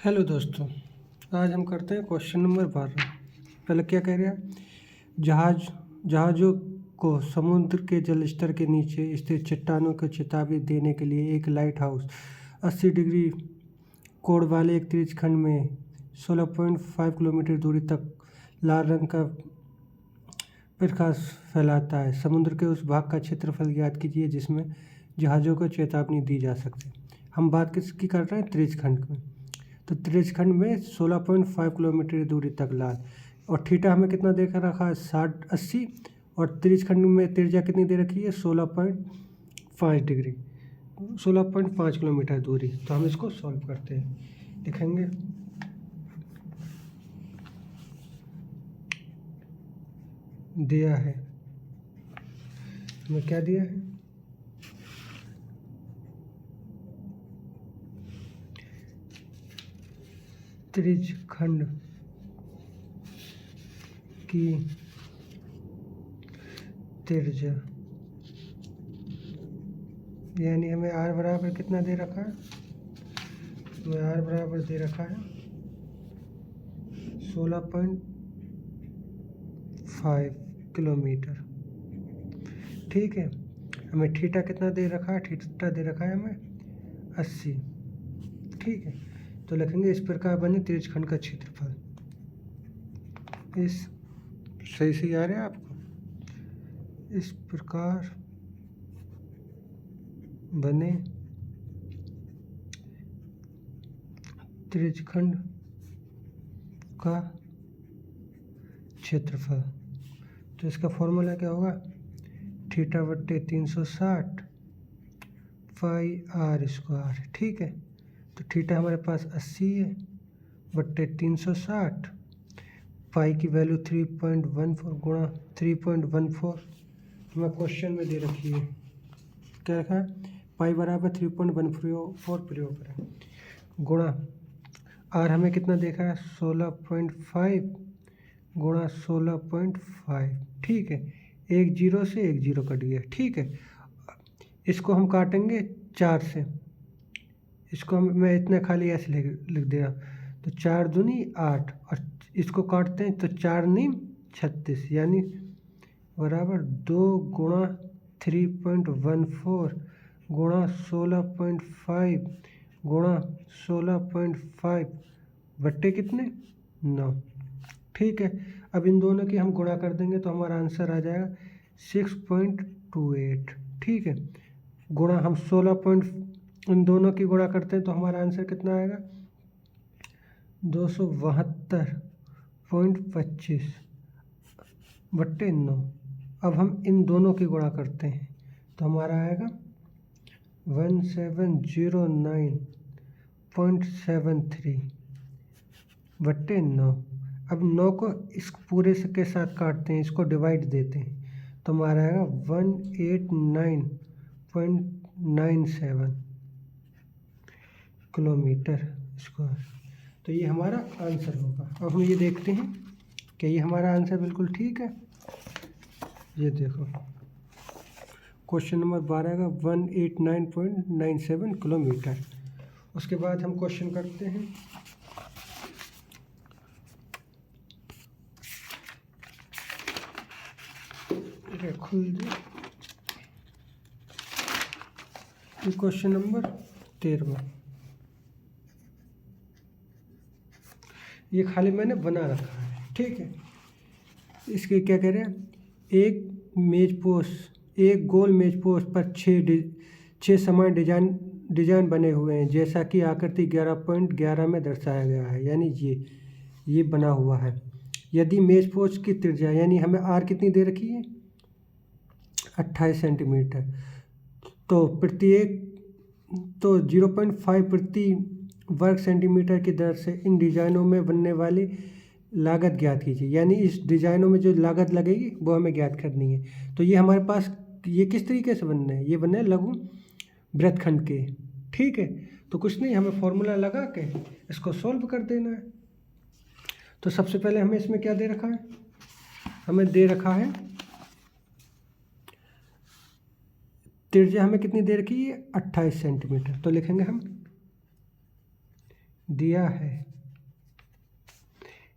Hello दोस्तों, आज हम करते हैं क्वेश्चन नंबर 12। पहले क्या कह रहे हैं? जहाज़ों को समुद्र के जल स्तर के नीचे स्थित चट्टानों को चेतावनी देने के लिए एक लाइट हाउस 80 डिग्री कोण वाले एक त्रिज्य खंड में 16.5 किलोमीटर दूरी तक लाल रंग का प्रकाश फैलाता है। समुद्र के उस भाग का क्षेत्रफल ज्ञात कीजिए जिसमें जहाज़ों को चेतावनी दी जा सकती है। हम बात किसकी कर रहे हैं? त्रिज्य खंड में। तो त्रिज्य खंड में 16.5 किलोमीटर दूरी तक लाल, और थीटा हमें कितना देखा रखा है? 60-80, और त्रिज्य खंड में त्रिज्या कितनी दे रखी है? 16.5 डिग्री, 16.5 किलोमीटर दूरी। तो हम इसको सॉल्व करते हैं, लिखेंगे दिया है, हमें क्या दिया है? त्रिज्य खंड की त्रिज्या, यानी हमें r बराबर कितना दे रखा है? हमें r बराबर दे रखा है 16.5 किलोमीटर। ठीक है, हमें थीटा कितना दे रखा है? थीटा दे रखा है हमें 80। ठीक है, तो लिखेंगे इस प्रकार बने त्रिज्य खंड का क्षेत्रफल। इस सही से आ रहा है आपको? इस प्रकार बने त्रिज्य खंड का क्षेत्रफल। तो इसका फॉर्मूला क्या होगा? थीटा बट्टे 360 पाई r स्क्वायर। ठीक है, तो थीटा हमारे पास 80 है बट्टे 360, पाई की वैल्यू 3.14 गुणा 3.14 हमें क्वेश्चन में दे रखी है। क्या रखा है? पाई बराबर 3.14 प्रयोग करें, गुणा r हमें कितना देखा है? 16.5 गुणा 16.5। ठीक है, एक जीरो से एक जीरो कट गया। ठीक है, इसको हम काटेंगे 4 से, इसको मैं इतना खाली ऐसे लिख दिया, तो 4 दूनी 8, और इसको काटते हैं तो 4 नीम 36, यानी बराबर 2 गुणा 3.14 गुणा 16.5 गुणा 16.5 बट्टे कितने? 9। ठीक है, अब इन दोनों की हम गुणा कर देंगे तो हमारा आंसर आ जाएगा 6.28। ठीक है, गुणा हम 16 इन दोनों की गुणा करते हैं तो हमारा आंसर कितना आएगा? 272.25 बट्टे 9। अब हम इन दोनों की गुणा करते हैं तो हमारा आएगा 1709.73 बट्टे 9। अब 9 को इस पूरे के साथ काटते हैं, इसको डिवाइड देते हैं तो हमारा आएगा 189.97 किलोमीटर स्क्वायर। तो ये हमारा आंसर होगा। अब हम ये देखते हैं कि ये हमारा आंसर बिल्कुल ठीक है। ये देखो, क्वेश्चन नंबर 12 का 189.97 किलोमीटर। उसके बाद हम क्वेश्चन करते हैं खुल जाए, क्वेश्चन नंबर 13। ये खाली मैंने बना रखा है। ठीक है, इसके क्या कह रहे हैं? एक गोल मेज पोस्ट पर 6 समान डिजाइन बने हुए हैं जैसा कि आकृति 11.11 में दर्शाया गया है, यानी ये बना हुआ है। यदि मेज पोस्ट की त्रिज्या, यानी हमें r कितनी दे रखी है? 28 सेंटीमीटर, तो 0.5 प्रति वर्ग सेंटीमीटर की दर से इन डिजाइनों में बनने वाली लागत ज्ञात कीजिए। यानी इस डिजाइनों में जो लागत लगेगी वो हमें ज्ञात करनी है। तो ये हमारे पास ये किस तरीके से बनने हैं? ये बनने हैं लघु वृत्तखंड के। ठीक है, तो कुछ नहीं, हमें फॉर्मूला लगा के इसको सॉल्व कर देना है। तो सबसे पहले हमें इसमें क्या दे रखा है? हमें दे रखा है त्रिज्या हमें कितनी दे रखी है? 28 सेंटीमीटर। तो लिखेंगे हम दिया है,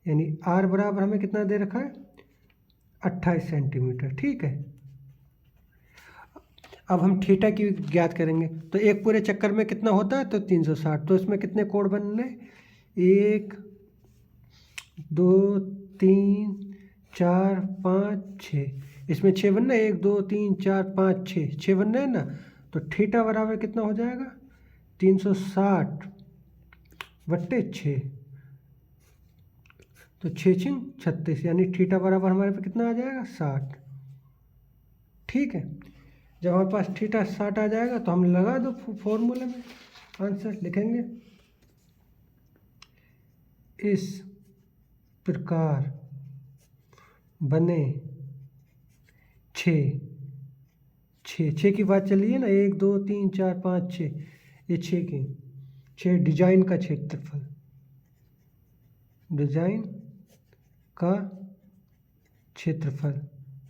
यानी r बराबर हमें कितना दे रखा है 28 सेंटीमीटर। ठीक है, अब हम थीटा की ज्ञात करेंगे। तो एक पूरे चक्कर में कितना होता है, तो 360। तो इसमें कितने कोण बनने, 1 2 3 4 5 6, इसमें 6 बनना है, 1 2 3 4 5 6 बनना है ना। तो थीटा बराबर कितना हो जाएगा 360/6, तो 6 6 36, यानी थीटा बराबर हमारे पे कितना आ जाएगा 60। ठीक है, जब हमारे पास थीटा 60 आ जाएगा तो हम लगा दो फॉर्मूले में, आंसर लिखेंगे। इस प्रकार बने 6 की बात चली है ना, 1 2 3 4 5 6, ये 6 डिजाइन का क्षेत्रफल, डिजाइन का क्षेत्रफल।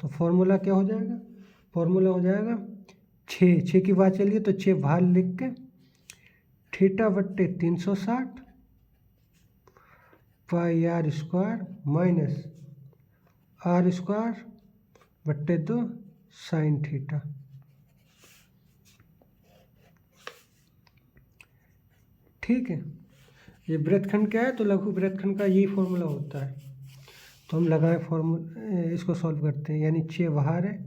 तो फॉर्मूला क्या हो जाएगा, फॉर्मूला हो जाएगा 6 की बात चलिए तो 6 बाहर लिख के θ/360 πr² minus r²/2 sin theta. ठीक है, ये वृत्तखंड क्या है, तो लघु वृत्तखंड का यही फॉर्मूला होता है। तो हम लगाएं फॉर्मूला, इसको सॉल्व करते हैं, यानी 6 बाहर है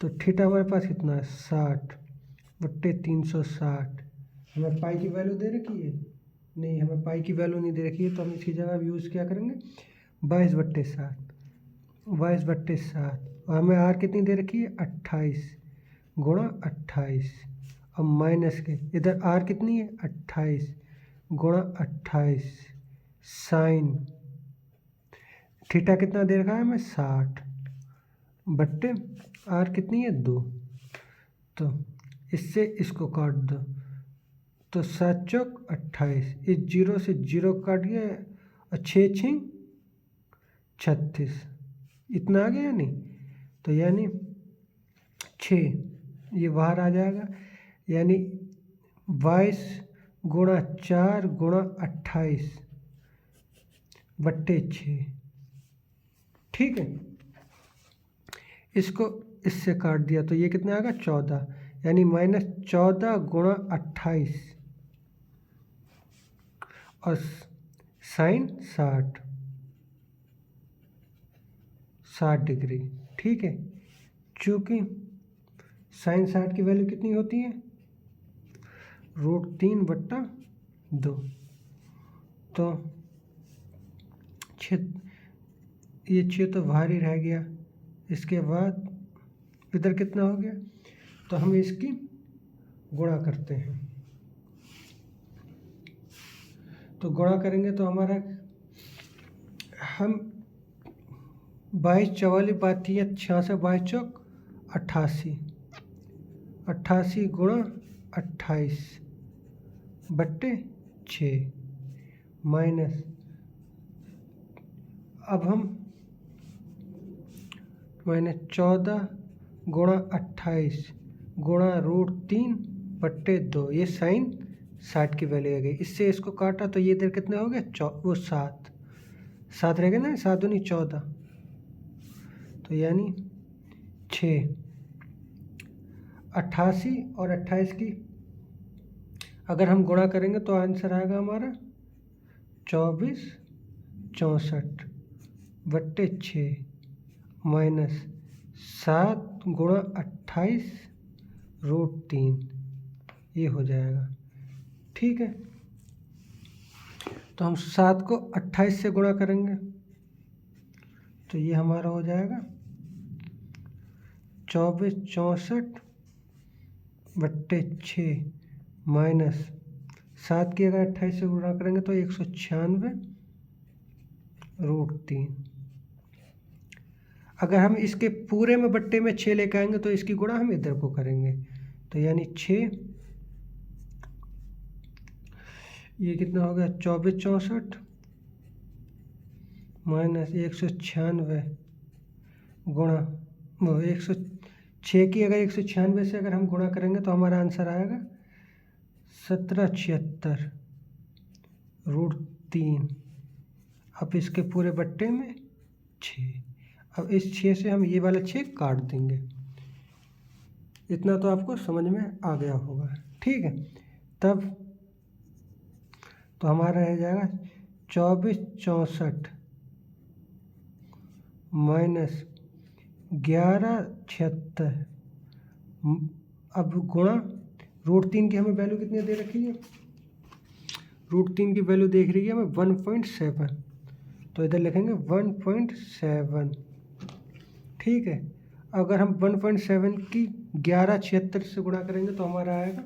तो थीटा हमारे पास कितना है 60/360। हमें पाई की वैल्यू दे रखी है, नहीं हमें पाई की वैल्यू नहीं दे रखी है, तो हम इसकी जगह यूज़ क्या करेंगे 22/7, 22/7। और हमें आर कितनी दे रखी है 28/28। अब माइनस के इधर आर कितनी है 28/28 साइन थीटा कितना दे रखा है हमें 60 आर कितनी है 2। तो इससे इसको काट दो, तो 7 चौक 28, इस 0 से 0 काट गया और 6 6 36, इतना आ गया नहीं। तो यानी 6 ये बाहर आ जाएगा, यानी 22×4×28/6। ठीक है, इसको इससे काट दिया तो ये कितना आएगा 14, यानी -14×28 और साइन 60 डिग्री। ठीक है, चूँकि साइन 60 की वैल्यू कितनी होती है √3/2। तो 6, ये 6 तो बाहर ही रह गया। इसके बाद इधर कितना हो गया, तो हम इसकी गुणा करते हैं। तो गुणा करेंगे तो हमारा हम 22 44 बाती है 66 22 चौक 88, 88×28/6 माइनस, अब हम -14×28×√3/2, ये साइन 60 की वैल्यू आ गई। इससे इसको काटा तो ये इधर कितना हो गया वो 7 रह गया ना, 7 दूनी 14। तो यानी 6, 88 और 28 की अगर हम गुणा करेंगे तो आंसर आएगा हमारा 24/64/6 माइनस 7×28√3, ये हो जाएगा। ठीक है, तो हम 7 को 28 से गुणा करेंगे तो ये हमारा हो जाएगा 24/64/6 माइनस 7 की अगर 28 से गुणा करेंगे तो 196√3। अगर हम इसके पूरे में बट्टे में 6 लेकर आएंगे तो इसकी गुणा हम इधर को करेंगे, तो यानी 6, ये कितना हो गया 24/64 माइनस 196 गुणा 106 की अगर 196 से अगर हम गुणा करेंगे तो हमारा आंसर आएगा 1776 √3। अब इसके पूरे बट्टे में 6। अब इस 6 से हम ये वाला 6 काट देंगे। इतना तो आपको समझ में आ गया होगा, ठीक है। तब तो हमारा रह जाएगा 2464 माइनस 1176। अब गुणा √3 की हमें वैल्यू कितनी दे रखी है? √3 की वैल्यू देख रही है हमें 1.7, तो इधर लिखेंगे 1.7, ठीक है। अगर हम 1.7 की 1176 से गुणा करेंगे तो हमारा आएगा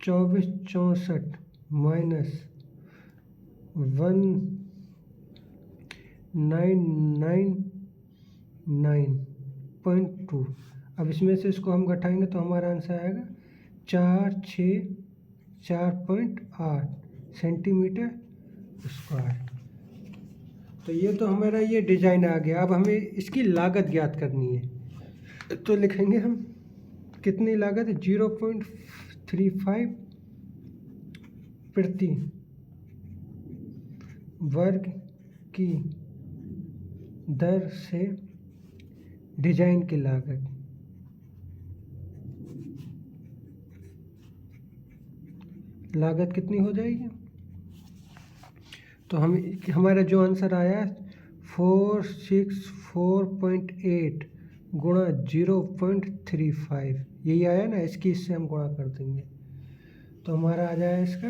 2464 माइनस 1999.2। अब इसमें से इसको हम घटाएंगे तो हमारा आंसर आएगा 464.8 सेंटीमीटर स्क्वायर। तो ये तो हमारा ये डिज़ाइन आ गया। अब हमें इसकी लागत ज्ञात करनी है, तो लिखेंगे हम कितनी लागत है? 0.35 प्रति वर्ग की दर से डिजाइन की लागत कितनी हो जाएगी? तो हम हमारा जो आंसर आया 464.8 गुणा 0.35, यही आया ना। इसकी इससे हम गुणा कर देंगे तो हमारा आ जाएगा इसका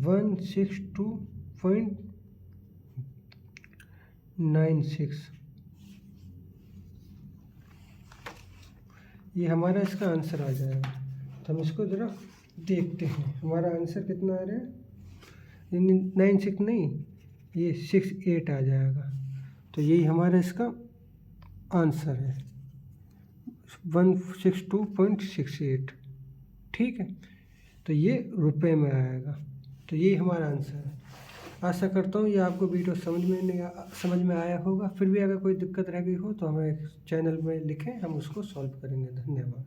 162.96। ये हमारा इसका आंसर आ जाएगा। तो हम इसको ज़रा देखते हैं, हमारा आंसर कितना आ रहा है? 96 नहीं, ये 68 आ जाएगा। तो यही हमारा इसका आंसर है 162.68, ठीक है। तो ये रुपए में आएगा। तो यही हमारा आंसर है। आशा करता हूँ ये आपको वीडियो समझ में आया होगा। फिर भी अगर कोई दिक्कत रह गई हो तो हमें चैनल में लिखें, हम उसको सॉल्व करेंगे। धन्यवाद।